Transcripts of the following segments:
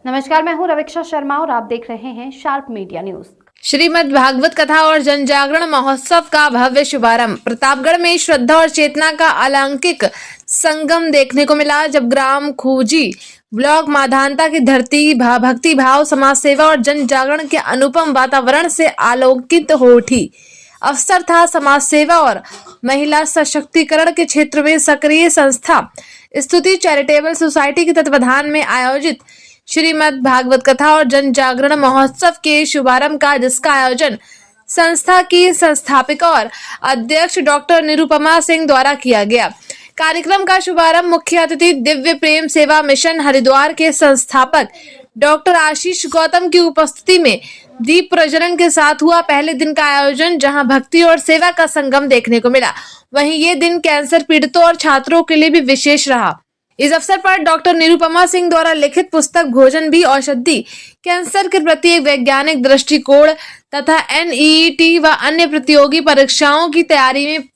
नमस्कार, मैं हूं रवीक्षा शर्मा और आप देख रहे हैं Sharp Media News. Shrimad Bhagwat कथा और जन जागरण महोत्सव का भव्य शुभारंभ। प्रतापगढ़ में श्रद्धा और चेतना का अलौकिक संगम देखने को मिला, जब ग्राम खूजी ब्लॉक माधानता की धरती भक्ति भाव, समाज सेवा और जन जागरण के अनुपम वातावरण से आलोकित हो उठी। अवसर था समाज सेवा और महिला सशक्तिकरण के क्षेत्र में सक्रिय संस्था स्तुति चैरिटेबल सोसाइटी के तत्वाधान में आयोजित श्रीमद् भागवत कथा और जन जागरण महोत्सव के शुभारंभ का, जिसका आयोजन संस्था की संस्थापिका और अध्यक्ष डॉक्टर निरुपमा सिंह द्वारा किया गया। कार्यक्रम का शुभारंभ मुख्य अतिथि दिव्य प्रेम सेवा मिशन हरिद्वार के संस्थापक डॉक्टर आशीष गौतम की उपस्थिति में दीप प्रज्वलन के साथ हुआ। पहले दिन का आयोजन, जहां भक्ति और सेवा का संगम देखने को मिला, वहीं ये दिन कैंसर पीड़ितों और छात्रों के लिए भी विशेष रहा। इस अवसर पर डॉक्टर निरुपमा सिंह द्वारा लिखित पुस्तक भोजन भी औषधि, कैंसर के प्रति एक वैज्ञानिक दृष्टिकोण तथा NEET व अन्य प्रतियोगी परीक्षाओं की तैयारी में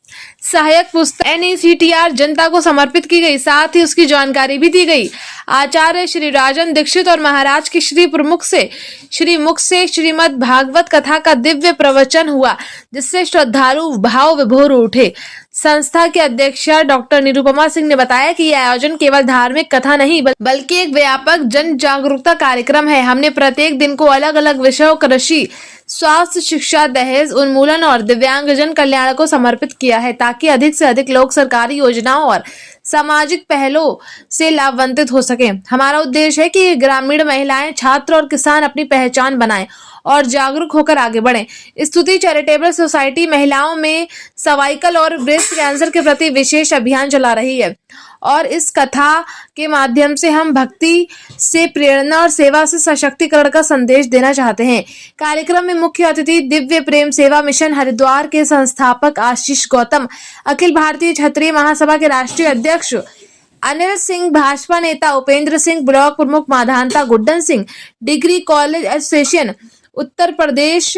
सहायक पुस्तक NECTR जनता को समर्पित की गई। साथ ही उसकी जानकारी भी दी गई। आचार्य श्री राजन दीक्षित और महाराज की श्री प्रमुख से श्रीमद् भागवत कथा का दिव्य प्रवचन हुआ, जिससे श्रद्धालु भाव विभोर उठे। संस्था के अध्यक्ष डॉक्टर निरुपमा सिंह ने बताया कि यह आयोजन केवल धार्मिक कथा नहीं बल्कि एक व्यापक जन जागरूकता कार्यक्रम है। हमने प्रत्येक दिन को अलग अलग विषयों, कृषि, स्वास्थ्य, शिक्षा, दहेज उन्मूलन और दिव्यांगजन कल्याण को समर्पित किया है, ताकि अधिक से अधिक लोग सरकारी योजनाओं और सामाजिक पहलों से लाभान्वित हो सके। हमारा उद्देश्य है कि ग्रामीण महिलाएं, छात्र और किसान अपनी पहचान बनाएं और जागरूक होकर आगे बढ़ें। स्तुति चैरिटेबल सोसाइटी महिलाओं में सर्वाइकल और ब्रेस्ट कैंसर के प्रति विशेष अभियान चला रही है और इस कथा के माध्यम से हम भक्ति से प्रेरणा और सेवा से सशक्तिकरण का संदेश देना चाहते हैं। कार्यक्रम में मुख्य अतिथि दिव्य प्रेम सेवा मिशन हरिद्वार के संस्थापक आशीष गौतम, अखिल भारतीय क्षत्रिय महासभा के राष्ट्रीय अध्यक्ष अनिल सिंह, भाजपा नेता उपेंद्र सिंह, ब्लॉक प्रमुख माधानता Guddan Singh, degree college association Uttar Pradesh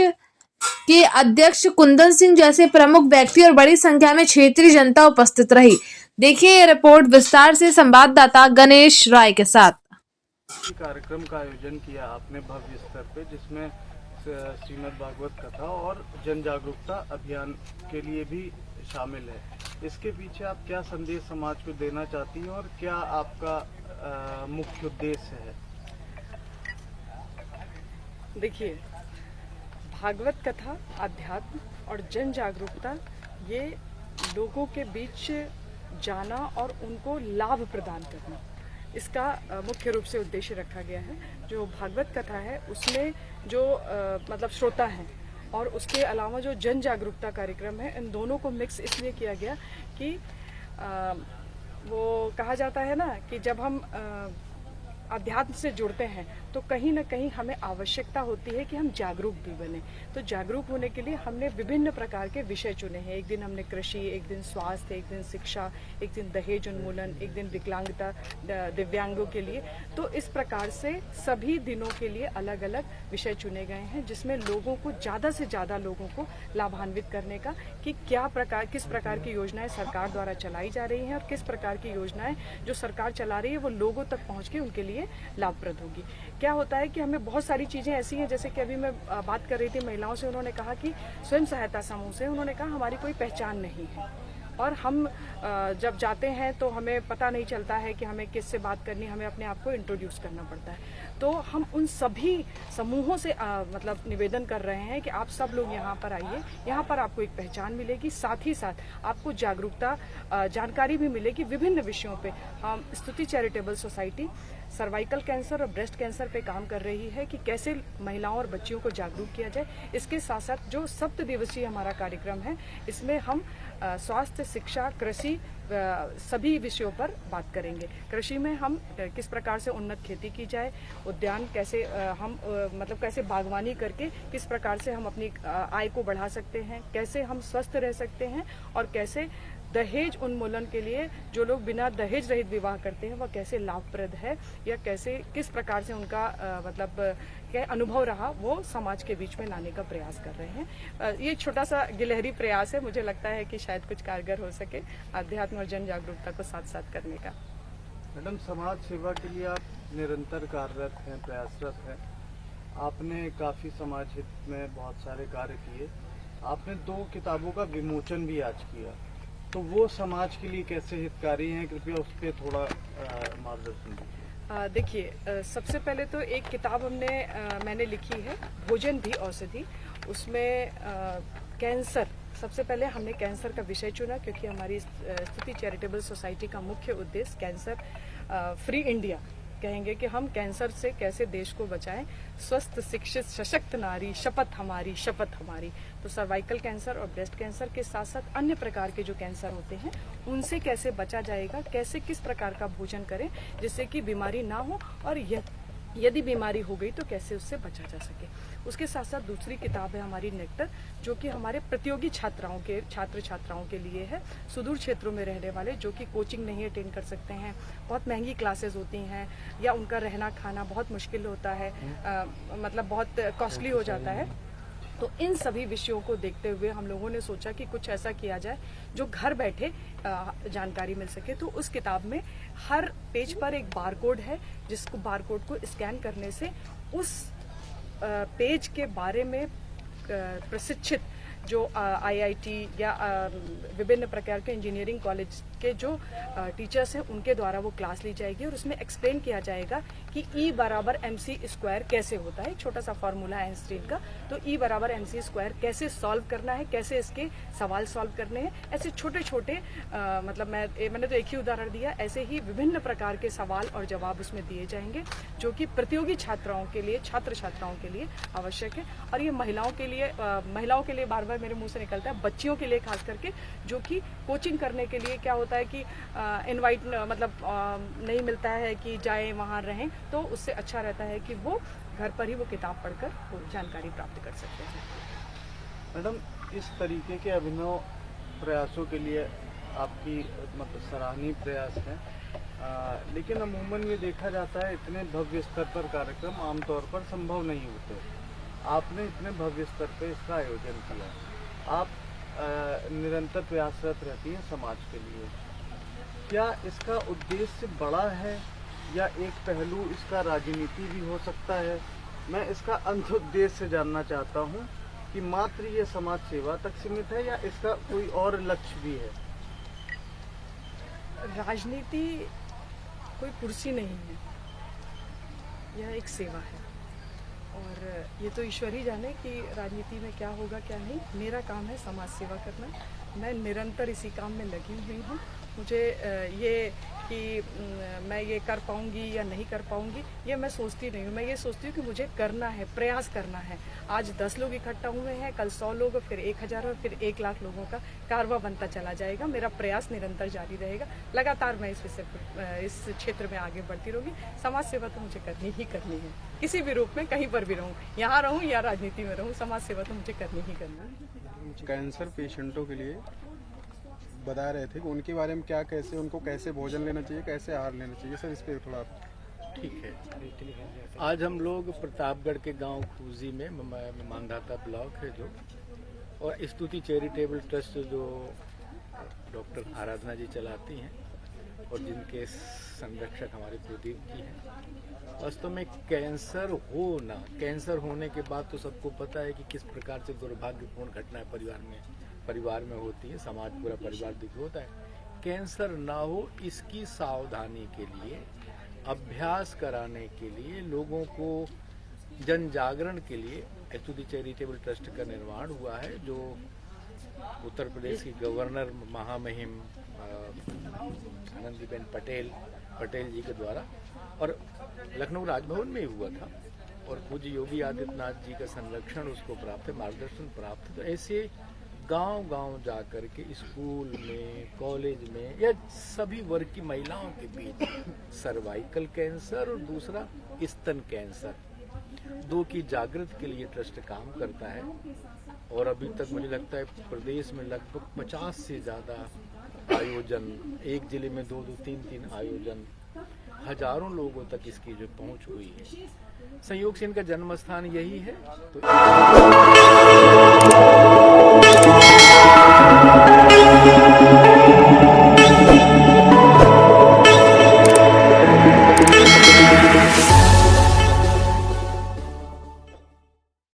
के अध्यक्ष कुंदन सिंह जैसे प्रमुख व्यक्ति और बड़ी संख्या में क्षेत्रीय जनता उपस्थित रही। देखिए ये रिपोर्ट विस्तार से संवाददाता गणेश राय के साथ। कार्यक्रम का आयोजन किया आपने भव्य स्तर पे, जिसमें श्रीमद् भागवत कथा और जन जागरूकता अभियान के लिए भी शामिल है। इसके पीछे आप क्या संदेश समाज को देना चाहती हैं और क्या आपका मुख्य उद्देश्य है? देखिए, भागवत कथा, अध्यात्म और जन जागरूकता ये लोगों के बीच जाना और उनको लाभ प्रदान करना, इसका मुख्य रूप से उद्देश्य रखा गया है। जो भागवत कथा है उसमें जो मतलब श्रोता हैं और उसके अलावा जो जन जागरूकता कार्यक्रम है, इन दोनों को मिक्स इसलिए किया गया कि वो कहा जाता है ना कि जब हम अध्यात्म से जुड़ते हैं तो कहीं ना कहीं हमें आवश्यकता होती है कि हम जागरूक भी बने। तो जागरूक होने के लिए हमने विभिन्न प्रकार के विषय चुने हैं। एक दिन हमने कृषि, एक दिन स्वास्थ्य, एक दिन शिक्षा, एक दिन दहेज उन्मूलन, एक दिन विकलांगता, दिव्यांगों के लिए। तो इस प्रकार से सभी दिनों के लिए अलग अलग विषय चुने गए हैं, जिसमें लोगों को ज़्यादा से ज़्यादा लोगों को लाभान्वित करने का कि किस प्रकार की योजनाएं सरकार द्वारा चलाई जा रही हैं और किस प्रकार की योजनाएं जो सरकार चला रही है वो लोगों तक पहुँच के उनके लिए लाभप्रद होगी। क्या होता है कि हमें बहुत सारी चीजें ऐसी हैं, जैसे कि अभी मैं बात कर रही थी महिलाओं से, उन्होंने कहा कि स्वयं सहायता समूह से उन्होंने कहा हमारी कोई पहचान नहीं है और हम जब जाते हैं तो हमें पता नहीं चलता है कि हमें किससे बात करनी, हमें अपने आप को इंट्रोड्यूस करना पड़ता है। तो हम उन सभी समूहों से मतलब निवेदन कर रहे हैं कि आप सब लोग यहाँ पर आइए, यहाँ पर आपको एक पहचान मिलेगी, साथ ही साथ आपको जागरूकता जानकारी भी मिलेगी विभिन्न विषयों पे। हम स्तुति चैरिटेबल सोसाइटी सर्वाइकल कैंसर और ब्रेस्ट कैंसर पे काम कर रही है कि कैसे महिलाओं और बच्चियों को जागरूक किया जाए। इसके साथ साथ जो 7 दिवसीय हमारा कार्यक्रम है, इसमें हम स्वास्थ्य, शिक्षा, कृषि सभी विषयों पर बात करेंगे। कृषि में हम किस प्रकार से उन्नत खेती की जाए, उद्यान कैसे हम मतलब कैसे बागवानी करके किस प्रकार से हम अपनी आय को बढ़ा सकते हैं, कैसे हम स्वस्थ रह सकते हैं और कैसे दहेज उन्मूलन के लिए जो लोग बिना दहेज रहित विवाह करते हैं वह कैसे लाभप्रद है या कैसे किस प्रकार से उनका मतलब क्या अनुभव रहा, वो समाज के बीच में लाने का प्रयास कर रहे हैं। ये छोटा सा गिलहरी प्रयास है, मुझे लगता है कि शायद कुछ कारगर हो सके अध्यात्म और जन जागरूकता को साथ साथ करने का। मैडम, समाज सेवा के लिए आप निरंतर कार्यरत हैं, प्रयासरत हैं। आपने काफ़ी समाज हित में बहुत सारे कार्य किए। आपने 2 किताबों का विमोचन भी आज किया, तो वो समाज के लिए कैसे हितकारी हैं, कृपया उस पर थोड़ा मार्गदर्शन दीजिए। देखिए, सबसे पहले तो एक किताब मैंने लिखी है, भोजन भी औषधि। उसमें कैंसर, सबसे पहले हमने कैंसर का विषय चुना क्योंकि हमारी स्तुति चैरिटेबल सोसाइटी का मुख्य उद्देश्य कैंसर फ्री इंडिया कहेंगे कि हम कैंसर से कैसे देश को बचाएं। स्वस्थ, शिक्षित, सशक्त नारी, शपथ हमारी। तो सर्वाइकल कैंसर और ब्रेस्ट कैंसर के साथ साथ अन्य प्रकार के जो कैंसर होते हैं उनसे कैसे बचा जाएगा, कैसे किस प्रकार का भोजन करें जिससे कि बीमारी ना हो, और यदि बीमारी हो गई तो कैसे उससे बचा जा सके। उसके साथ साथ दूसरी किताब है हमारी नेक्टर, जो कि हमारे प्रतियोगी छात्र छात्राओं के लिए है, सुदूर क्षेत्रों में रहने वाले जो कि कोचिंग नहीं अटेंड कर सकते हैं, बहुत महंगी क्लासेस होती हैं, या उनका रहना खाना बहुत मुश्किल होता है, मतलब बहुत कॉस्टली हो जाता है। तो इन सभी विषयों को देखते हुए हम लोगों ने सोचा कि कुछ ऐसा किया जाए जो घर बैठे जानकारी मिल सके। तो उस किताब में हर पेज पर एक बारकोड है, जिसको बारकोड को स्कैन करने से उस पेज के बारे में प्रशिक्षित जो IIT या विभिन्न प्रकार के इंजीनियरिंग कॉलेज के जो टीचर्स हैं उनके द्वारा वो क्लास ली जाएगी, और उसमें एक्सप्लेन किया जाएगा कि E = MC² कैसे होता है। एक छोटा सा फॉर्मूला है आइंस्टीन का, तो E = MC² कैसे सॉल्व करना है, कैसे इसके सवाल सॉल्व करने हैं। ऐसे छोटे छोटे मतलब मैंने तो एक ही उदाहरण दिया, ऐसे ही विभिन्न प्रकार के सवाल और जवाब उसमें दिए जाएंगे जो कि प्रतियोगी छात्राओं के लिए, छात्र छात्राओं के लिए आवश्यक है। और ये महिलाओं के लिए बार बार मेरे मुंह से निकलता है, बच्चियों के लिए खास करके, जो कि कोचिंग करने के लिए क्या होता है कि इनवाइट मतलब नहीं मिलता है कि जाएं वहाँ रहें, तो उससे अच्छा रहता है कि वो घर पर ही वो किताब पढ़कर वो जानकारी प्राप्त कर सकते हैं। मैडम, इस तरीके के अभिनव प्रयासों के लिए आपकी मतलब सराहनीय प्रयास है, लेकिन अमूमन ये देखा जाता है इतने भव्य स्तर पर कार्यक्रम आमतौर पर संभव नहीं होते। आपने इतने भव्य स्तर पर इसका आयोजन किया, आप निरंतर प्रयासरत रहती हैं समाज के लिए। क्या इसका उद्देश्य बड़ा है या एक पहलू इसका राजनीति भी हो सकता है? मैं इसका अंत उद्देश्य जानना चाहता हूं कि मात्र ये समाज सेवा तक सीमित है या इसका कोई और लक्ष्य भी है? राजनीति कोई कुर्सी नहीं है, यह एक सेवा है, और ये तो ईश्वर ही जाने कि राजनीति में क्या होगा क्या नहीं। मेरा काम है समाज सेवा करना, मैं निरंतर इसी काम में लगी हुई हूँ। मुझे ये कि मैं ये कर पाऊँगी या नहीं कर पाऊँगी ये मैं सोचती नहीं हूँ। मैं ये सोचती हूँ कि मुझे करना है, प्रयास करना है। आज 10 लोग इकट्ठा हुए हैं, कल 100 लोग, फिर 1000 और फिर 1 लाख लोगों का कारवां बनता चला जाएगा। मेरा प्रयास निरंतर जारी रहेगा, लगातार मैं इस क्षेत्र में आगे बढ़ती रहूँगी। समाज सेवा तो मुझे करनी ही करनी है, किसी भी रूप में, कहीं पर भी रहूँ, यहाँ रहूँ या राजनीति में रहूँ, समाज सेवा तो मुझे करनी ही करनी है। कैंसर पेशेंटों के लिए बता रहे थे कि उनके बारे में उनको कैसे भोजन लेना चाहिए, कैसे आहार लेना चाहिए, सर इस पर थोड़ा। ठीक है, आज हम लोग प्रतापगढ़ के गांव खूजी में मानधाता ब्लॉक है जो, और स्तुति चैरिटेबल ट्रस्ट जो डॉक्टर आराधना जी चलाती हैं और जिनके संरक्षक हमारे प्रदीप जी हैं। वास्तव में कैंसर होने के बाद तो सबको पता है कि किस प्रकार से दुर्भाग्यपूर्ण घटनाएं परिवार में होती है, समाज पूरा परिवार दुखी होता है। कैंसर ना हो इसकी सावधानी के लिए, अभ्यास कराने के लिए, लोगों को जन जागरण के लिए स्तुति चैरिटेबल ट्रस्ट का निर्माण हुआ है, जो उत्तर प्रदेश की गवर्नर महामहिम आनंदीबेन पटेल जी के द्वारा और लखनऊ राजभवन में ही हुआ था, और पूज्य योगी आदित्यनाथ जी का संरक्षण उसको प्राप्त है, मार्गदर्शन प्राप्त है। तो ऐसे गांव-गांव जा कर के स्कूल में, कॉलेज में या सभी वर्ग की महिलाओं के बीच सर्वाइकल कैंसर और दूसरा स्तन कैंसर, 2 की जागृति के लिए ट्रस्ट काम करता है। और अभी तक मुझे लगता है प्रदेश में लगभग 50 से ज़्यादा आयोजन, एक जिले में 2-2, 3-3 आयोजन, हजारों लोगों तक इसकी जो पहुंच हुई है। संयोग से इनका जन्म स्थान यही है, तो